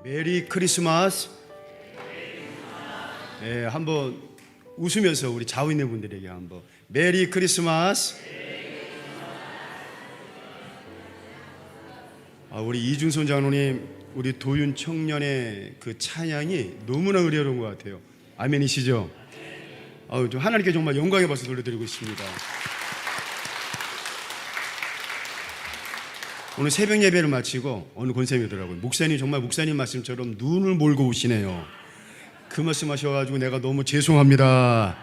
메리 크리스마스. 네, 한번 웃으면서 우리 좌우 있는 분들에게 한번 메리 크리스마스. 우리 이중선 장로님, 우리 도윤 청년의 그 찬양이 너무나 의뢰로운 것 같아요. 아멘이시죠? 좀 하나님께 정말 영광의 박수 돌려드리고 있습니다. 오늘 새벽 예배를 마치고 어느 권쌤이더라고요. 목사님 정말 목사님 말씀처럼 눈을 몰고 오시네요. 그 말씀 하셔가지고 내가 너무 죄송합니다.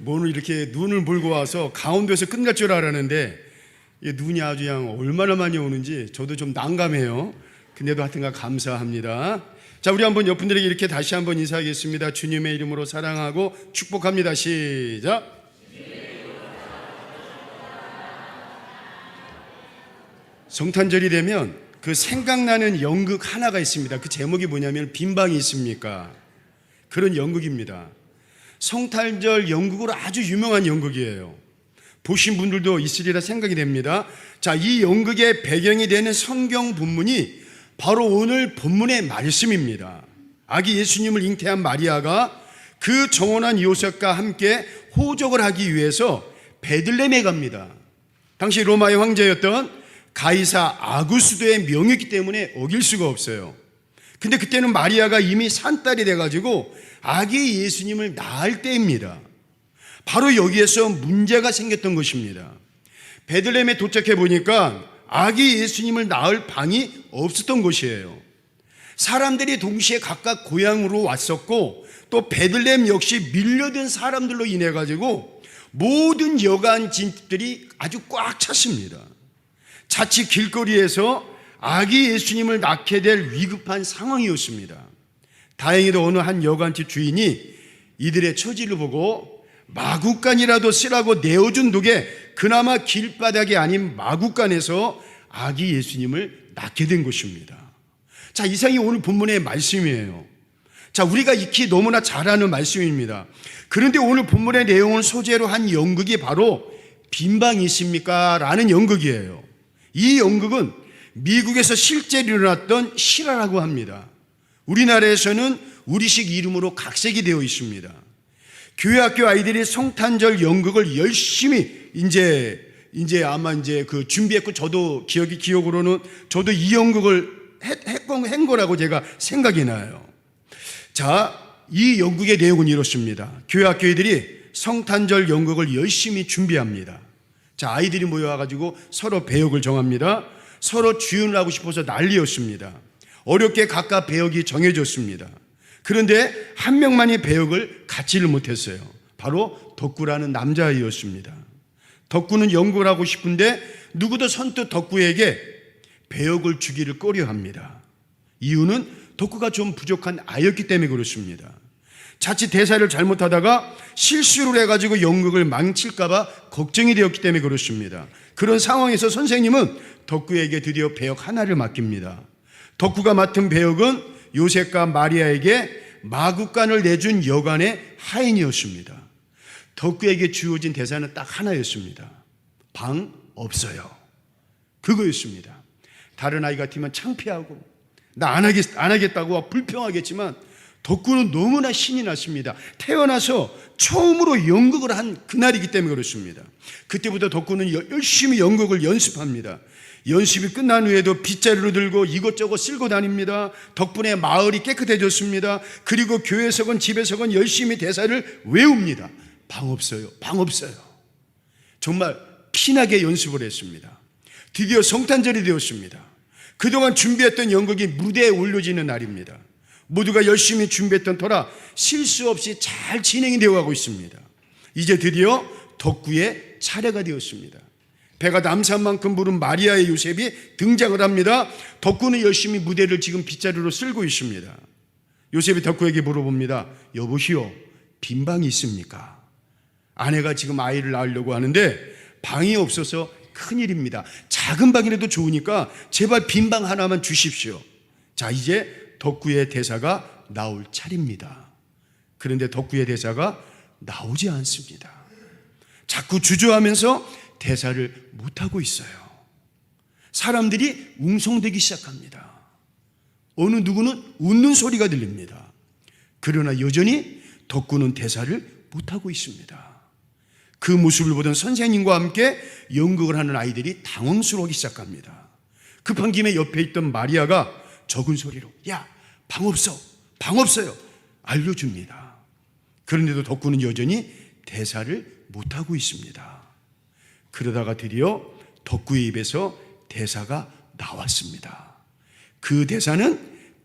오늘 이렇게 눈을 몰고 와서 가운데서 끝날 줄 알았는데 눈이 아주 그냥 얼마나 많이 오는지 저도 좀 난감해요. 근데도 하여튼간 감사합니다. 자, 우리 한번 옆분들에게 이렇게 다시 한번 인사하겠습니다. 주님의 이름으로 사랑하고 축복합니다. 시작. 성탄절이 되면 그 생각나는 연극 하나가 있습니다. 그 제목이 뭐냐면 빈방이 있습니까? 그런 연극입니다. 성탄절 연극으로 아주 유명한 연극이에요. 보신 분들도 있으리라 생각이 됩니다. 자, 이 연극의 배경이 되는 성경 본문이 바로 오늘 본문의 말씀입니다. 아기 예수님을 잉태한 마리아가 그 정혼한 요셉과 함께 호적을 하기 위해서 베들레헴에 갑니다. 당시 로마의 황제였던 가이사 아구스도의 명이기 때문에 어길 수가 없어요. 근데 그때는 마리아가 이미 산딸이 돼가지고 아기 예수님을 낳을 때입니다. 바로 여기에서 문제가 생겼던 것입니다. 베들레헴에 도착해 보니까 아기 예수님을 낳을 방이 없었던 것이에요. 사람들이 동시에 각각 고향으로 왔었고 또 베들레헴 역시 밀려든 사람들로 인해 가지고 모든 여관 집들이 아주 꽉 찼습니다. 자칫 길거리에서 아기 예수님을 낳게 될 위급한 상황이었습니다. 다행히도 어느 한 여관집 주인이 이들의 처지를 보고 마구간이라도 쓰라고 내어준 덕에 그나마 길바닥이 아닌 마구간에서 아기 예수님을 낳게 된 것입니다. 자, 이상이 오늘 본문의 말씀이에요. 자, 우리가 익히 너무나 잘 아는 말씀입니다. 그런데 오늘 본문의 내용을 소재로 한 연극이 바로 빈방이 있습니까? 라는 연극이에요. 이 연극은 미국에서 실제로 일어났던 실화라고 합니다. 우리나라에서는 우리식 이름으로 각색이 되어 있습니다. 교회 학교 아이들이 성탄절 연극을 열심히 아마 그 준비했고 저도 기억으로는 저도 이 연극을 한 거라고 제가 생각이 나요. 자, 이 연극의 내용은 이렇습니다. 교회 학교 아이들이 성탄절 연극을 열심히 준비합니다. 자, 아이들이 모여와가지고 서로 배역을 정합니다. 서로 주연을 하고 싶어서 난리였습니다. 어렵게 각각 배역이 정해졌습니다. 그런데 한 명만이 배역을 갖지를 못했어요. 바로 덕구라는 남자아이였습니다. 덕구는 연극을 하고 싶은데 누구도 선뜻 덕구에게 배역을 주기를 꺼려합니다. 이유는 덕구가 좀 부족한 아이였기 때문에 그렇습니다. 자칫 대사를 잘못하다가 실수를 해가지고 연극을 망칠까봐 걱정이 되었기 때문에 그렇습니다. 그런 상황에서 선생님은 덕구에게 드디어 배역 하나를 맡깁니다. 덕구가 맡은 배역은 요셉과 마리아에게 마구간을 내준 여관의 하인이었습니다. 덕구에게 주어진 대사는 딱 하나였습니다. 방 없어요. 그거였습니다. 다른 아이 같으면 창피하고 나 안 하겠다고 불평하겠지만 덕구는 너무나 신이 났습니다. 태어나서 처음으로 연극을 한 그날이기 때문에 그렇습니다. 그때부터 덕구는 열심히 연극을 연습합니다. 연습이 끝난 후에도 빗자루를 들고 이것저것 쓸고 다닙니다. 덕분에 마을이 깨끗해졌습니다. 그리고 교회에서건 집에서건 열심히 대사를 외웁니다. 방 없어요. 방 없어요. 정말 피나게 연습을 했습니다. 드디어 성탄절이 되었습니다. 그동안 준비했던 연극이 무대에 올려지는 날입니다. 모두가 열심히 준비했던 터라 실수 없이 잘 진행이 되어가고 있습니다. 이제 드디어 덕구의 차례가 되었습니다. 배가 남산 만큼 부른 마리아의 요셉이 등장을 합니다. 덕구는 열심히 무대를 지금 빗자루로 쓸고 있습니다. 요셉이 덕구에게 물어봅니다. 여보시오, 빈방이 있습니까? 아내가 지금 아이를 낳으려고 하는데 방이 없어서 큰일입니다. 작은 방이라도 좋으니까 제발 빈방 하나만 주십시오. 자, 이제 덕구의 대사가 나올 차례입니다. 그런데 덕구의 대사가 나오지 않습니다. 자꾸 주저하면서 대사를 못하고 있어요. 사람들이 웅성대기 시작합니다. 어느 누구는 웃는 소리가 들립니다. 그러나 여전히 덕구는 대사를 못하고 있습니다. 그 모습을 보던 선생님과 함께 연극을 하는 아이들이 당황스러워하기 시작합니다. 급한 김에 옆에 있던 마리아가 적은 소리로 야, 방 없어, 방 없어요 알려줍니다. 그런데도 덕구는 여전히 대사를 못하고 있습니다. 그러다가 드디어 덕구의 입에서 대사가 나왔습니다. 그 대사는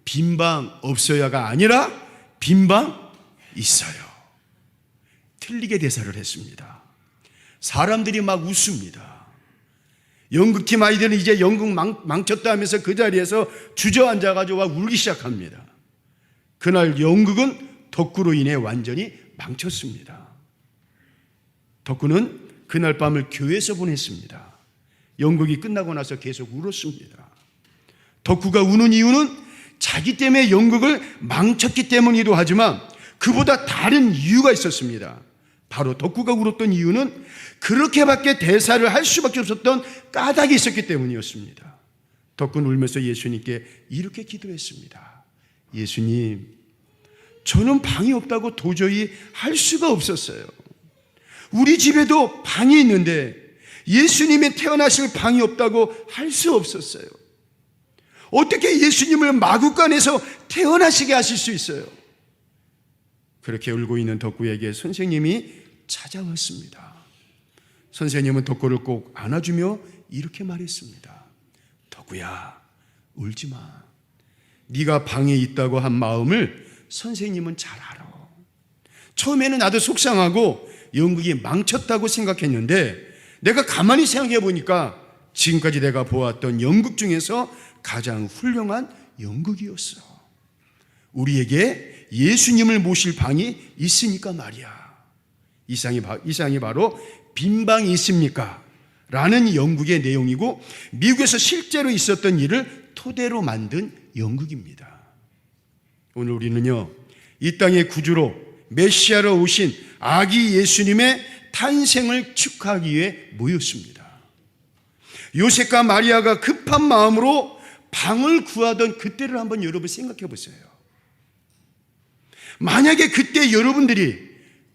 빈방 없어야가 아니라 빈방 있어요. 틀리게 대사를 했습니다. 사람들이 막 웃습니다. 연극팀 아이들은 이제 연극 망쳤다 하면서 그 자리에서 주저앉아가지고 막 울기 시작합니다. 그날 연극은 덕구로 인해 완전히 망쳤습니다. 덕구는 그날 밤을 교회에서 보냈습니다. 연극이 끝나고 나서 계속 울었습니다. 덕구가 우는 이유는 자기 때문에 연극을 망쳤기 때문이기도 하지만 그보다 다른 이유가 있었습니다. 바로 덕구가 울었던 이유는 그렇게밖에 대사를 할 수밖에 없었던 까닭이 있었기 때문이었습니다. 덕구는 울면서 예수님께 이렇게 기도했습니다. 예수님, 저는 방이 없다고 도저히 할 수가 없었어요. 우리 집에도 방이 있는데 예수님이 태어나실 방이 없다고 할 수 없었어요. 어떻게 예수님을 마구간에서 태어나시게 하실 수 있어요? 그렇게 울고 있는 덕구에게 선생님이 찾아왔습니다. 선생님은 덕구를 꼭 안아주며 이렇게 말했습니다. 덕구야, 울지 마. 네가 방에 있다고 한 마음을 선생님은 잘 알아. 처음에는 나도 속상하고 연극이 망쳤다고 생각했는데 내가 가만히 생각해 보니까 지금까지 내가 보았던 연극 중에서 가장 훌륭한 연극이었어. 우리에게 예수님을 모실 방이 있으니까 말이야. 이 상이 바로 빈방이 있습니까? 라는 연극의 내용이고 미국에서 실제로 있었던 일을 토대로 만든 연극입니다. 오늘 우리는요, 이 땅의 구주로 메시아로 오신 아기 예수님의 탄생을 축하하기 위해 모였습니다. 요셉과 마리아가 급한 마음으로 방을 구하던 그때를 한번 여러분 생각해 보세요. 만약에 그때 여러분들이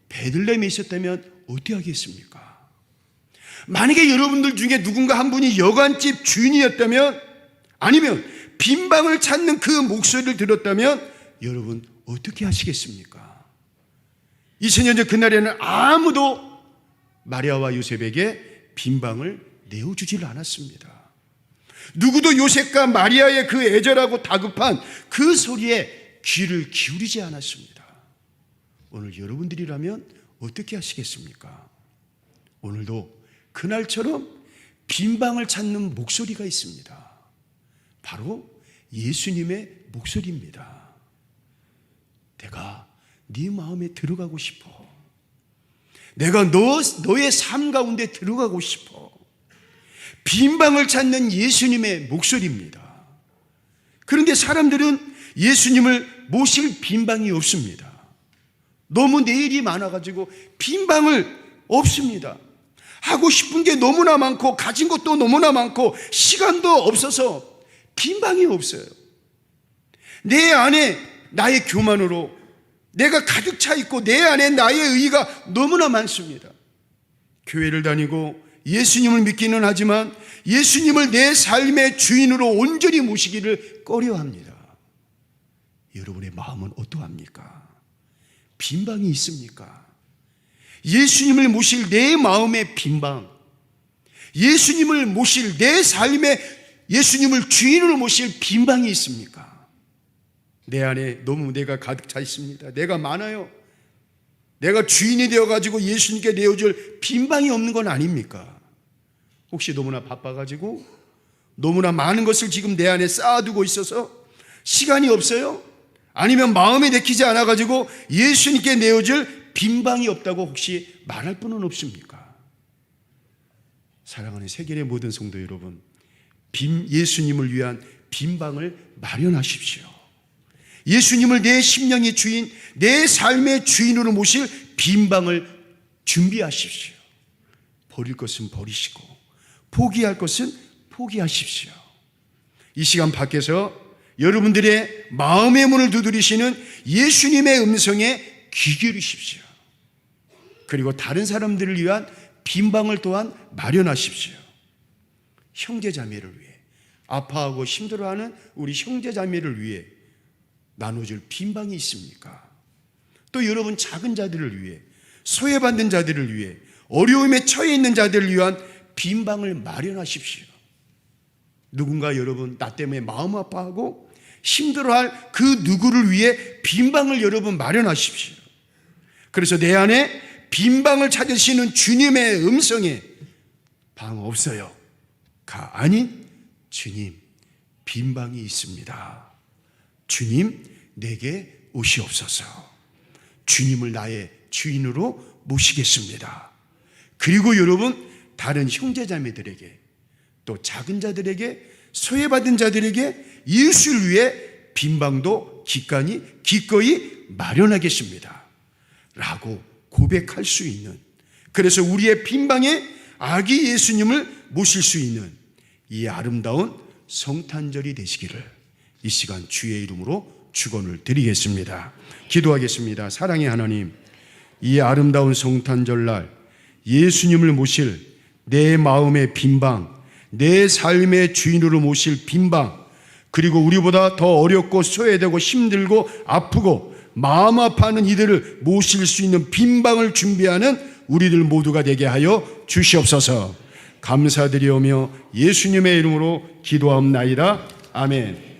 베들레헴에 있었다면 어떻게 하겠습니까? 만약에 여러분들 중에 누군가 한 분이 여관집 주인이었다면, 아니면 빈방을 찾는 그 목소리를 들었다면 여러분 어떻게 하시겠습니까? 2000년 전 그날에는 아무도 마리아와 요셉에게 빈방을 내어주질 않았습니다. 누구도 요셉과 마리아의 그 애절하고 다급한 그 소리에 귀를 기울이지 않았습니다. 오늘 여러분들이라면 어떻게 하시겠습니까? 오늘도 그날처럼 빈방을 찾는 목소리가 있습니다. 바로 예수님의 목소리입니다. 내가 네 마음에 들어가고 싶어. 내가 너의 삶 가운데 들어가고 싶어. 빈방을 찾는 예수님의 목소리입니다. 그런데 사람들은 예수님을 모실 빈방이 없습니다. 너무 내일이 많아가지고 빈방을 없습니다. 하고 싶은 게 너무나 많고 가진 것도 너무나 많고 시간도 없어서 빈방이 없어요. 내 안에 나의 교만으로 내가 가득 차 있고 내 안에 나의 의의가 너무나 많습니다. 교회를 다니고 예수님을 믿기는 하지만 예수님을 내 삶의 주인으로 온전히 모시기를 꺼려합니다. 여러분의 마음은 어떠합니까? 빈방이 있습니까? 예수님을 모실 내 마음의 빈방, 예수님을 모실 내 삶의 예수님을 주인으로 모실 빈방이 있습니까? 내 안에 너무 내가 가득 차 있습니다. 내가 많아요. 내가 주인이 되어가지고 예수님께 내어줄 빈방이 없는 건 아닙니까? 혹시 너무나 바빠가지고 너무나 많은 것을 지금 내 안에 쌓아두고 있어서 시간이 없어요? 아니면 마음에 내키지 않아가지고 예수님께 내어줄 빈방이 없다고 혹시 말할 분은 없습니까? 사랑하는 세계의 모든 성도 여러분, 예수님을 위한 빈방을 마련하십시오. 예수님을 내 심령의 주인, 내 삶의 주인으로 모실 빈방을 준비하십시오. 버릴 것은 버리시고 포기할 것은 포기하십시오. 이 시간 밖에서 여러분들의 마음의 문을 두드리시는 예수님의 음성에 귀 기울이십시오. 그리고 다른 사람들을 위한 빈방을 또한 마련하십시오. 형제자매를 위해, 아파하고 힘들어하는 우리 형제자매를 위해 나눠줄 빈방이 있습니까? 또 여러분 작은 자들을 위해, 소외받는 자들을 위해, 어려움에 처해 있는 자들을 위한 빈방을 마련하십시오. 누군가 여러분 나 때문에 마음 아파하고 힘들어할 그 누구를 위해 빈방을 여러분 마련하십시오. 그래서 내 안에 빈방을 찾으시는 주님의 음성에 방 없어요 가 아닌 주님 빈방이 있습니다. 주님 내게 오시옵소서. 주님을 나의 주인으로 모시겠습니다. 그리고 여러분 다른 형제자매들에게 또 작은 자들에게 소외받은 자들에게 예수를 위해 빈방도 기꺼이 마련하겠습니다 라고 고백할 수 있는, 그래서 우리의 빈방에 아기 예수님을 모실 수 있는 이 아름다운 성탄절이 되시기를 이 시간 주의 이름으로 축원을 드리겠습니다. 기도하겠습니다. 사랑의 하나님, 이 아름다운 성탄절날 예수님을 모실 내 마음의 빈방, 내 삶의 주인으로 모실 빈방, 그리고 우리보다 더 어렵고 소외되고 힘들고 아프고 마음 아파하는 이들을 모실 수 있는 빈방을 준비하는 우리들 모두가 되게 하여 주시옵소서. 감사드리오며 예수님의 이름으로 기도하옵나이다. 아멘.